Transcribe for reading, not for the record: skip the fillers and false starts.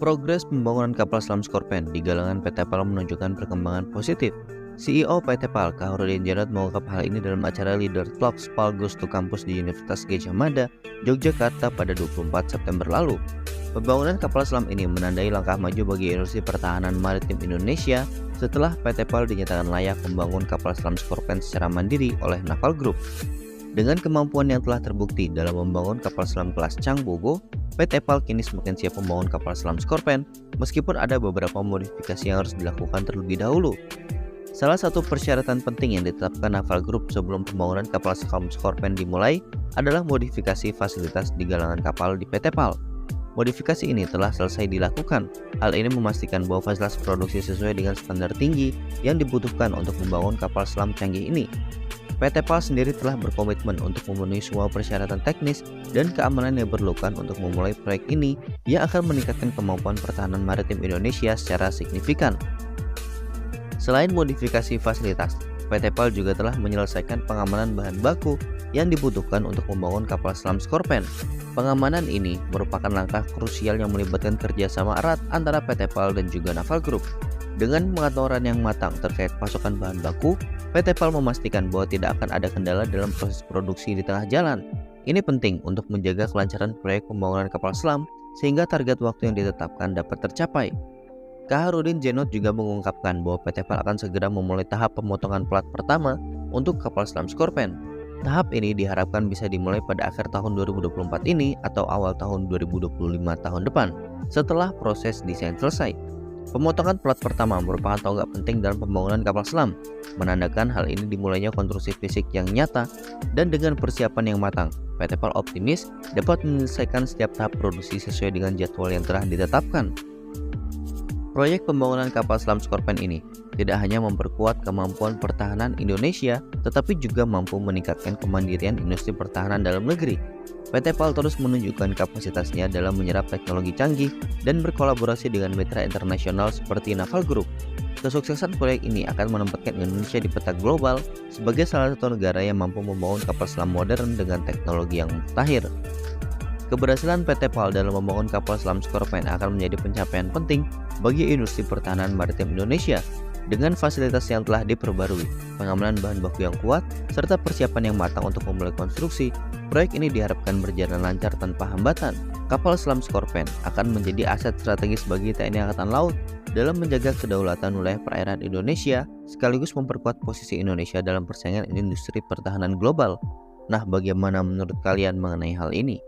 Progres pembangunan kapal selam Scorpene di galangan PT PAL menunjukkan perkembangan positif. CEO PT PAL, Kaharudin Djanot mengungkap hal ini dalam acara Leader Talks PAL Goes to Campus di Universitas Gadjah Mada, Yogyakarta pada 24 September lalu. Pembangunan kapal selam ini menandai langkah maju bagi industri pertahanan maritim Indonesia setelah PT PAL dinyatakan layak membangun kapal selam Scorpene secara mandiri oleh Naval Group. Dengan kemampuan yang telah terbukti dalam membangun kapal selam kelas Changbogo, PT PAL kini semakin siap membangun kapal selam Scorpene meskipun ada beberapa modifikasi yang harus dilakukan terlebih dahulu. Salah satu persyaratan penting yang ditetapkan Naval Group sebelum pembangunan kapal selam Scorpene dimulai adalah modifikasi fasilitas di galangan kapal di PT PAL. Modifikasi ini telah selesai dilakukan. Hal ini memastikan bahwa fasilitas produksi sesuai dengan standar tinggi yang dibutuhkan untuk membangun kapal selam canggih ini. PT PAL sendiri telah berkomitmen untuk memenuhi semua persyaratan teknis dan keamanan yang diperlukan untuk memulai proyek ini yang akan meningkatkan kemampuan pertahanan maritim Indonesia secara signifikan. Selain modifikasi fasilitas, PT PAL juga telah menyelesaikan pengamanan bahan baku yang dibutuhkan untuk membangun kapal selam Scorpene. Pengamanan ini merupakan langkah krusial yang melibatkan kerjasama erat antara PT PAL dan juga Naval Group. Dengan pengaturan yang matang terkait pasokan bahan baku, PT PAL memastikan bahwa tidak akan ada kendala dalam proses produksi di tengah jalan. Ini penting untuk menjaga kelancaran proyek pembangunan kapal selam sehingga target waktu yang ditetapkan dapat tercapai. Kaharudin Djanot juga mengungkapkan bahwa PT PAL akan segera memulai tahap pemotongan plat pertama untuk kapal selam Scorpene. Tahap ini diharapkan bisa dimulai pada akhir tahun 2024 ini atau awal tahun 2025 tahun depan setelah proses desain selesai. Pemotongan plat pertama merupakan tonggak penting dalam pembangunan kapal selam, menandakan hal ini dimulainya konstruksi fisik yang nyata dan dengan persiapan yang matang. PT PAL optimis dapat menyelesaikan setiap tahap produksi sesuai dengan jadwal yang telah ditetapkan. Proyek pembangunan kapal selam Scorpene ini tidak hanya memperkuat kemampuan pertahanan Indonesia, tetapi juga mampu meningkatkan kemandirian industri pertahanan dalam negeri. PT PAL terus menunjukkan kapasitasnya dalam menyerap teknologi canggih dan berkolaborasi dengan mitra internasional seperti Naval Group. Kesuksesan proyek ini akan menempatkan Indonesia di peta global sebagai salah satu negara yang mampu membangun kapal selam modern dengan teknologi yang mutakhir. Keberhasilan PT PAL dalam membangun kapal selam Scorpene akan menjadi pencapaian penting bagi industri pertahanan maritim Indonesia. Dengan fasilitas yang telah diperbarui, pengamanan bahan baku yang kuat, serta persiapan yang matang untuk memulai konstruksi, proyek ini diharapkan berjalan lancar tanpa hambatan. Kapal selam Scorpene akan menjadi aset strategis bagi TNI Angkatan Laut dalam menjaga kedaulatan wilayah perairan Indonesia, sekaligus memperkuat posisi Indonesia dalam persaingan industri pertahanan global. Nah, bagaimana menurut kalian mengenai hal ini?